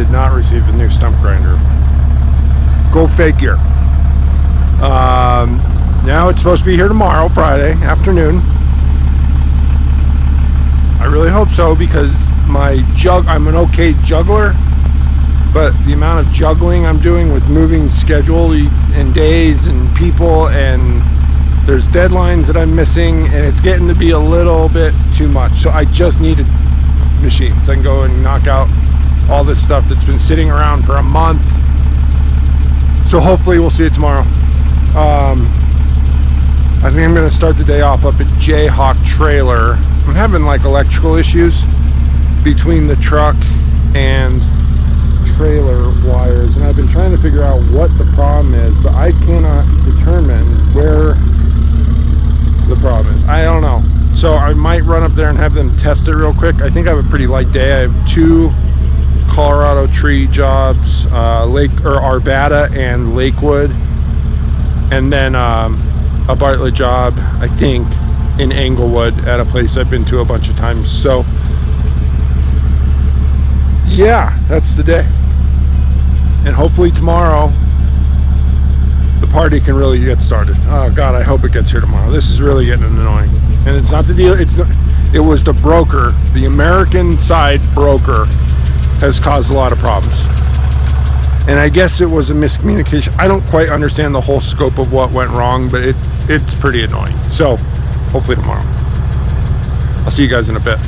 did not receive the new stump grinder. Go figure. Now it's supposed to be here tomorrow, Friday afternoon. I really hope so, because I'm an okay juggler, but the amount of juggling I'm doing with moving schedule and days and people, and there's deadlines that I'm missing, and it's getting to be a little bit too much. So I just needed machines. I can go and knock out all this stuff that's been sitting around for a month. So hopefully we'll see it tomorrow. I think I'm gonna start the day off up at Jayhawk Trailer. I'm having like electrical issues between the truck and trailer wires, and I've been trying to figure out what the problem is, but I cannot determine where the problem is. I don't know. So I might run up there and have them test it real quick. I think I have a pretty light day. I have 2 Colorado tree jobs, Arvada and Lakewood, and then a Bartlett job, I think, in Englewood at a place I've been to a bunch of times. So yeah, that's the day. And hopefully tomorrow the party can really get started. Oh God, I hope it gets here tomorrow. This is really getting annoying. And it's not the deal, it was the broker, the American side broker has caused a lot of problems. And I guess it was a miscommunication. I don't quite understand the whole scope of what went wrong, but it's pretty annoying. So hopefully tomorrow. I'll see you guys in a bit.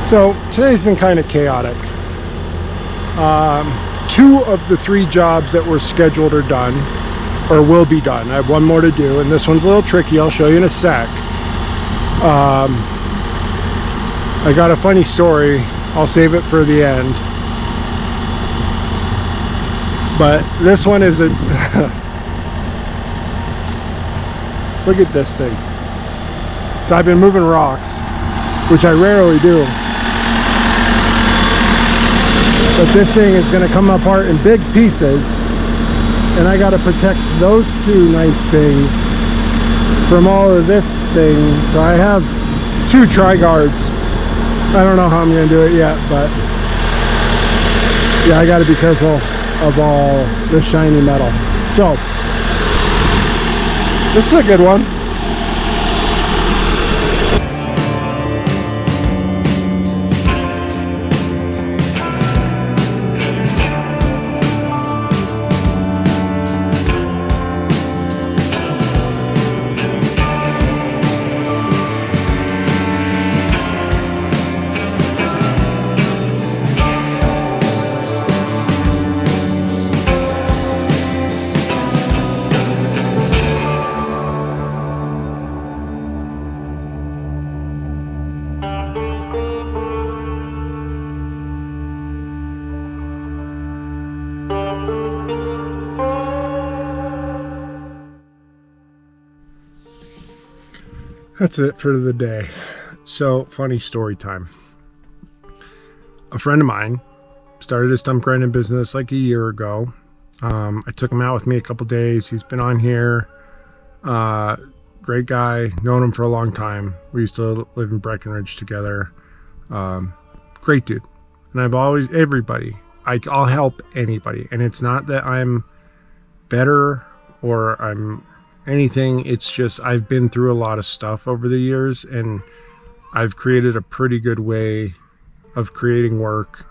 So today's been kind of chaotic. 2 of the 3 jobs that were scheduled are done, or will be done. I have 1 more to do, and this one's a little tricky. I'll show you in a sec. I got a funny story. I'll save it for the end. But this one is a look at this thing. So I've been moving rocks, which I rarely do. But this thing is going to come apart in big pieces, and I got to protect those 2 nice things from all of this thing. So I have 2 tri-guards. I don't know how I'm going to do it yet, but yeah, I got to be careful of all the shiny metal. So this is a good one. That's it for the day. So, funny story time. A friend of mine started a stump grinding business like a year ago. I took him out with me a couple days. He's been on here. Great guy. Known him for a long time. We used to live in Breckenridge together. Great dude. And I've always, everybody, I'll help anybody. And it's not that I'm better or I'm anything. It's just I've been through a lot of stuff over the years, and I've created a pretty good way of creating work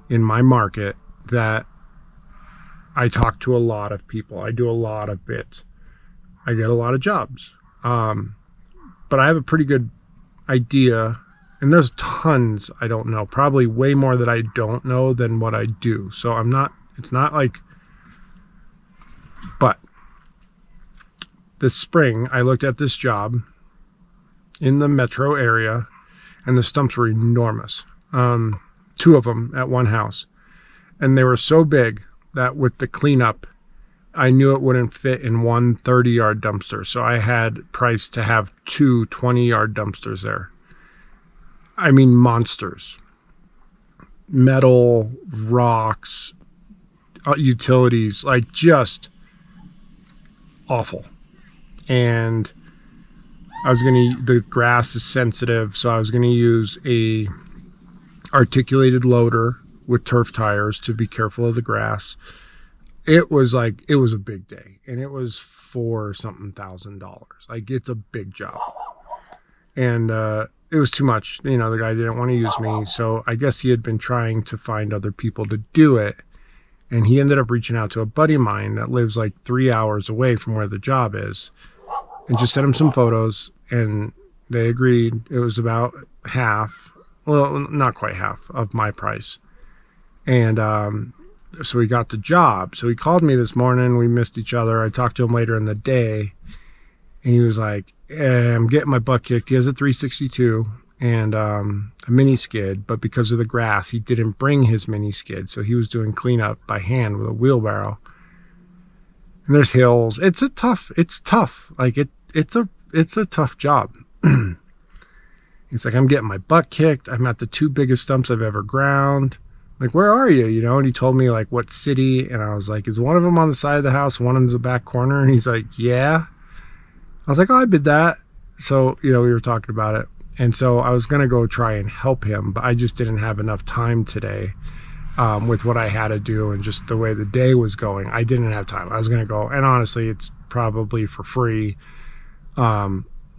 in my market that I talk to a lot of people. I do a lot of bits. I get a lot of jobs. But I have a pretty good idea, and there's tons I don't know, probably way more that I don't know than what I do. So it's not like, but this spring I looked at this job in the metro area, and the stumps were enormous. 2 of them at one house, and they were so big that with the cleanup, I knew it wouldn't fit in one 30-yard dumpster. So I had priced to have 2 20-yard dumpsters there. I mean, monsters. Metal, rocks, utilities, like just awful. And the grass is sensitive, so I was going to use a articulated loader with turf tires to be careful of the grass. It was a big day, and it was for something $1,000. Like, it's a big job. And it was too much. The guy didn't want to use me, so I guess he had been trying to find other people to do it. And he ended up reaching out to a buddy of mine that lives like 3 hours away from where the job is, and just sent him some photos, and they agreed. It was about half, well, not quite half of my price. And so we got the job. So he called me this morning. We missed each other. I talked to him later in the day, and he was like, I'm getting my butt kicked. He has a 362 and a mini skid, but because of the grass, he didn't bring his mini skid. So he was doing cleanup by hand with a wheelbarrow. And there's hills. It's tough. Like, it's a tough job. He's like, I'm getting my butt kicked. I'm at the 2 biggest stumps I've ever ground. Like, where are you? And he told me like what city, and I was like, is one of them on the side of the house, one in the back corner? And he's like, yeah. I was like, oh, I bid that. So, we were talking about it. And so I was going to go try and help him, but I just didn't have enough time today with what I had to do and just the way the day was going. I didn't have time. I was going to go, and honestly, it's probably for free,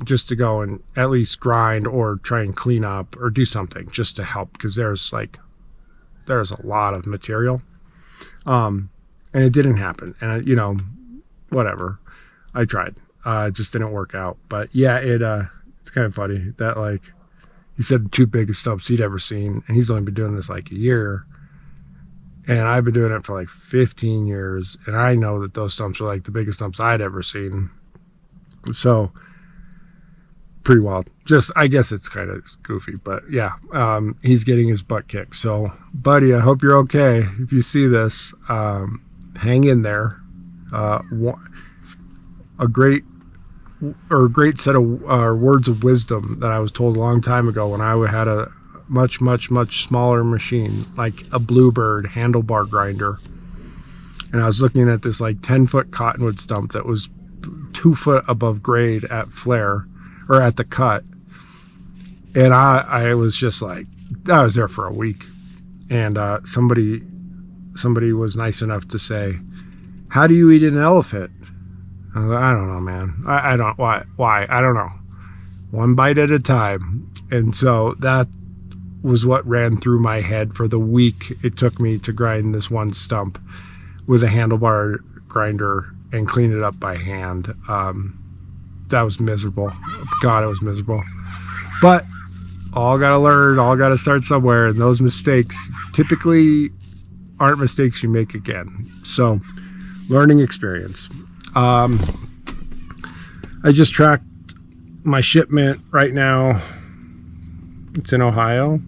just to go and at least grind or try and clean up or do something just to help, because there's a lot of material, and it didn't happen. And whatever, I tried. It just didn't work out. But yeah, it's kind of funny that, like, he said the 2 biggest stumps he'd ever seen, and he's only been doing this like a year, and I've been doing it for like 15 years, and I know that those stumps are like the biggest stumps I'd ever seen. So pretty wild. Just, I guess it's kind of goofy, but yeah, he's getting his butt kicked. So, buddy, I hope you're okay. If you see this, hang in there. A great set of words of wisdom that I was told a long time ago when I had a much, much, much smaller machine, like a Bluebird handlebar grinder. And I was looking at this like 10-foot cottonwood stump that was 2 foot above grade at flare, or at the cut. And I was just like, I was there for a week. And somebody was nice enough to say, how do you eat an elephant? I was like, I don't know, man. I don't, why? I don't know. One bite at a time. And so that was what ran through my head for the week it took me to grind this one stump with a handlebar grinder and clean it up by hand. That was miserable. God, it was miserable. But all got to learn, all got to start somewhere. And those mistakes typically aren't mistakes you make again. So, learning experience. I just tracked my shipment right now. It's in Ohio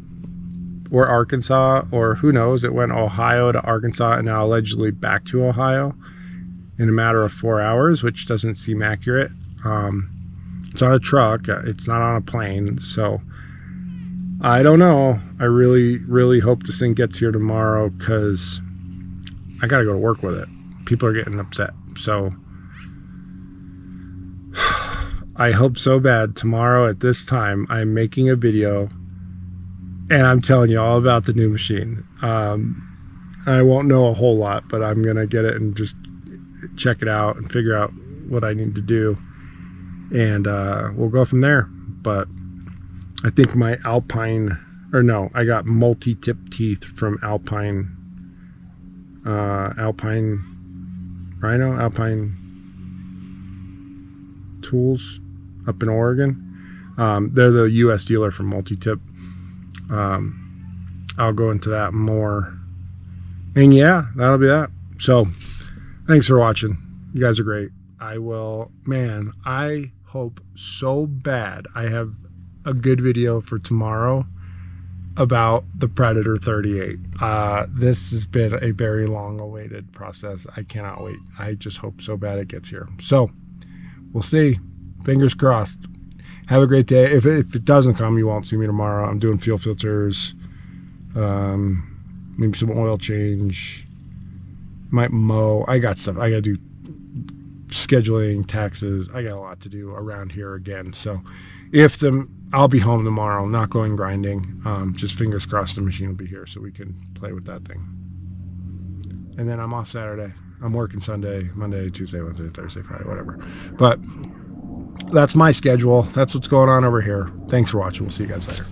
or Arkansas, or who knows. It went Ohio to Arkansas and now allegedly back to Ohio in a matter of 4 hours, which doesn't seem accurate. It's on a truck. It's not on a plane. So I don't know. I really, really hope this thing gets here tomorrow, because I got to go to work with it. People are getting upset. So I hope so bad tomorrow at this time I'm making a video and I'm telling you all about the new machine. I won't know a whole lot, but I'm going to get it and just check it out and figure out what I need to do. And we'll go from there. But I think my Alpine, or no, I got multi-tip teeth from Alpine Rhino Alpine Tools up in Oregon. They're the U.S. dealer for multi-tip. I'll go into that more. And yeah, that'll be that. So thanks for watching. You guys are great. I hope so bad I have a good video for tomorrow about the Predator 38. This has been a very long awaited process. I cannot wait. I just hope so bad it gets here. So we'll see. Fingers crossed. Have a great day. If it doesn't come, you won't see me tomorrow. I'm doing fuel filters, maybe some oil change, might mow. I got stuff. I got to do scheduling, taxes. I got a lot to do around here again. So I'll be home tomorrow, not going grinding. Just fingers crossed the machine will be here so we can play with that thing. And then I'm off Saturday. I'm working Sunday, Monday, Tuesday, Wednesday, Thursday, Friday, whatever. But that's my schedule. That's what's going on over here. Thanks for watching. We'll see you guys later.